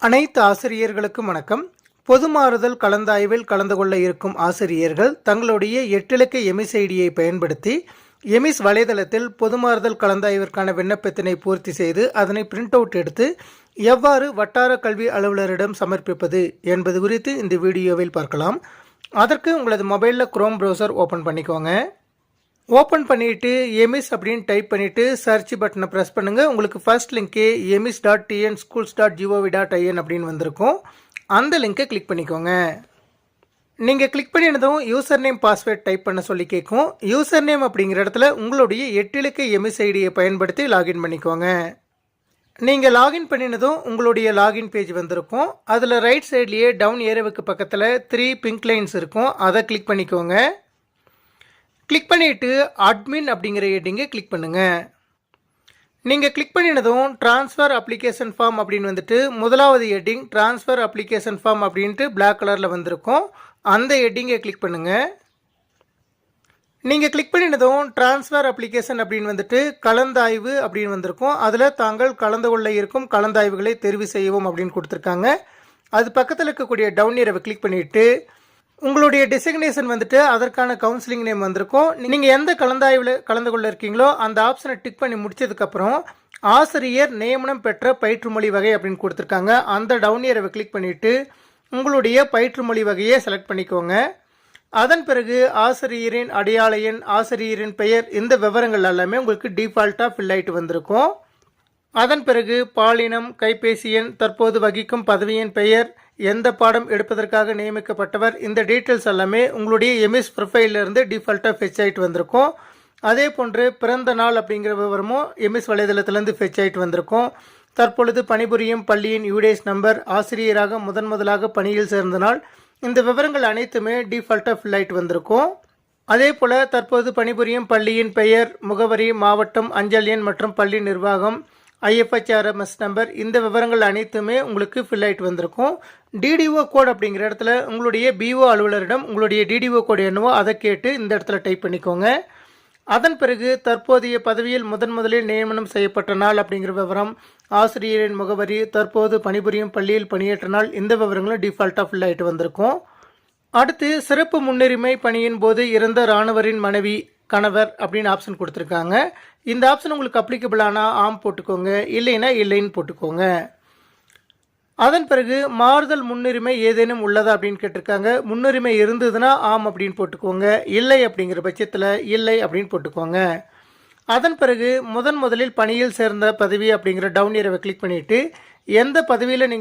அனைத்து ஆசிரியர்களுக்கும் வணக்கம். பொது மாறுதல் கலந்தாய்வில் கலந்து கொள்ள இருக்கும் ஆசிரியர்கள் தங்களுடைய 8 இலக்க எமிஸ் ஐடியை பயன்படுத்தி எமிஸ் வலைதளத்தில் பொது மாறுதல் கலந்தாய்விற்கான விண்ணப்பத்தினை பூர்த்தி செய்து அதனை பிரிண்ட் அவுட் எடுத்து எவ்வாறு வட்டார கல்வி அலுவலரிடம் சமர்ப்பிப்பது என்பது குறித்து இந்த வீடியோவில் பார்க்கலாம். அதற்கு உங்களது மொபைலில் குரோம் ப்ரௌசர் ஓப்பன் பண்ணிக்கோங்க. ஓப்பன் பண்ணிவிட்டு எமிஸ் அப்படின்னு டைப் பண்ணிவிட்டு சர்ச் பட்டனை ப்ரெஸ் பண்ணுங்கள். உங்களுக்கு ஃபர்ஸ்ட் லிங்க்கு emis.tnschools.gov.in அப்படின்னு வந்திருக்கும். அந்த லிங்கை கிளிக் பண்ணிக்கோங்க. நீங்கள் கிளிக் பண்ணினதும் யூசர் நேம் பாஸ்வேர்ட் டைப் பண்ண சொல்லி கேட்கும். யூசர் நேம் அப்படிங்கிற இடத்துல உங்களுடைய 8 இலக்க எமிஸ் ஐடியை பயன்படுத்தி லாகின் பண்ணிக்கோங்க. நீங்கள் லாகின் பண்ணினதும் உங்களுடைய லாகின் பேஜ் வந்திருக்கும். அதில் ரைட் சைட்லேயே டவுன் ஏரோவுக்கு பக்கத்தில் 3 பிங்க் லைன்ஸ் இருக்கும். அதை கிளிக் பண்ணிக்கோங்க. கிளிக் பண்ணிவிட்டு அட்மின் அப்படிங்கிற ஹெட்டிங்கை கிளிக் பண்ணுங்கள். நீங்கள் கிளிக் பண்ணினதும் ட்ரான்ஸ்ஃபர் அப்ளிகேஷன் ஃபார்ம் அப்படின்னு வந்துட்டு முதலாவது ஹெட்டிங் ட்ரான்ஸ்ஃபர் அப்ளிகேஷன் ஃபார்ம் அப்படின்ட்டு பிளாக் கலரில் வந்திருக்கும். அந்த ஹெட்டிங்கை கிளிக் பண்ணுங்கள். நீங்கள் கிளிக் பண்ணினதும் ட்ரான்ஸ்ஃபர் அப்ளிகேஷன் அப்படின்னு வந்துட்டு கலந்தாய்வு அப்படின்னு வந்திருக்கும். அதில் தாங்கள் கலந்து கொள்ள இருக்கும் கலந்தாய்வுகளை தெரிவு செய்யவும் அப்படின்னு கொடுத்துருக்காங்க. அது பக்கத்தில் இருக்கக்கூடிய டவுன் ஏரோவை கிளிக் பண்ணிவிட்டு உங்களுடைய டெசிக்னேஷன் வந்துட்டு அதற்கான கவுன்சிலிங் நேம் வந்திருக்கும். நீங்கள் எந்த கலந்தாய்வில் கலந்து கொள்ள இருக்கீங்களோ அந்த ஆப்ஷனை டிக் பண்ணி முடிச்சதுக்கப்புறம் ஆசிரியர் நியமனம் பெற்ற பயிற்றுமொழி வகை அப்படின்னு கொடுத்துருக்காங்க. அந்த டவுன் ஏரோவை கிளிக் பண்ணிவிட்டு உங்களுடைய பயிற்றுமொழி வகையை செலக்ட் பண்ணிக்கோங்க. அதன் பிறகு ஆசிரியரின் அடையாள எண், ஆசிரியரின் பெயர், இந்த விவரங்கள் எல்லாமே உங்களுக்கு டிஃபால்ட்டாக ஃபில் ஆகிட்டு வந்திருக்கும். அதன் பிறகு பாலினம், கைபேசி எண், தற்போது வகிக்கும் பதவியின் பெயர், எந்த பாடம் எடுப்பதற்காக நியமிக்கப்பட்டவர், இந்த டீட்டெயில்ஸ் எல்லாமே உங்களுடைய எமிஸ் ப்ரொஃபைலிருந்து டிஃபால்ட்டாக ஃபெச் ஆகிட்டு வந்திருக்கும். அதே போன்று பிறந்த நாள் அப்படிங்கிற விவரமும் எமிஸ் வலைதளத்திலேருந்து ஃபெச் ஆகிட்டு வந்திருக்கும். தற்பொழுது பணிபுரியும் பள்ளியின் யூடேஸ் நம்பர், ஆசிரியராக முதலாக பணியில் சேர்ந்த நாள், இந்த விவரங்கள் அனைத்துமே டிஃபால்ட்டாக ஃபில் ஆகிட்டு வந்திருக்கும். அதே போல் தற்போது பணிபுரியும் பள்ளியின் பெயர், முகவரி, மாவட்டம், அஞ்சல் எண் மற்றும் பள்ளி நிர்வாகம், IFHRMS நம்பர், இந்த விவரங்கள் அனைத்துமே உங்களுக்கு ஃபில் ஆகிட்டு வந்திருக்கும். டிடிஓ கோட் அப்படிங்கிற இடத்துல உங்களுடைய பிஓ அலுவலரிடம் உங்களுடைய டிடிஓ கோடு என்னவோ அதை கேட்டு இந்த இடத்துல டைப் பண்ணிக்கோங்க. அதன் பிறகு தற்போதைய பதவியில் முதலில் நியமனம் செய்யப்பட்ட நாள் அப்படிங்கிற விவரம், ஆசிரியரின் முகவரி, தற்போது பணிபுரியும் பள்ளியில் பணியேற்ற நாள், இந்த விவரங்களும் டிஃபால்ட்டாக ஃபில் ஆகிட்டு வந்திருக்கும். அடுத்து சிறப்பு முன்னுரிமை பணியின் போது இறந்த இராணுவரின் மனைவி, கணவர் அப்படின்னு ஆப்ஷன் கொடுத்துருக்காங்க. இந்த ஆப்ஷன் உங்களுக்கு அப்ளிகபிளானா ஆம் போட்டுக்கோங்க, இல்லைன்னா இல்லைன்னு போட்டுக்கோங்க. அதன் பிறகு மாறுதல் முன்னுரிமை ஏதேனும் உள்ளதா அப்படின்னு கேட்டிருக்காங்க. முன்னுரிமை இருந்ததுன்னா ஆம் அப்படின்னு போட்டுக்கோங்க, இல்லை அப்படிங்கிற பட்சத்தில் இல்லை அப்படின்னு போட்டுக்கோங்க. அதன் பிறகு முதலில் பணியில் சேர்ந்த பதவி அப்படிங்கிற டவுன் ஏரோவை கிளிக் பண்ணிவிட்டு எந்த பதவியில் நீங்கள்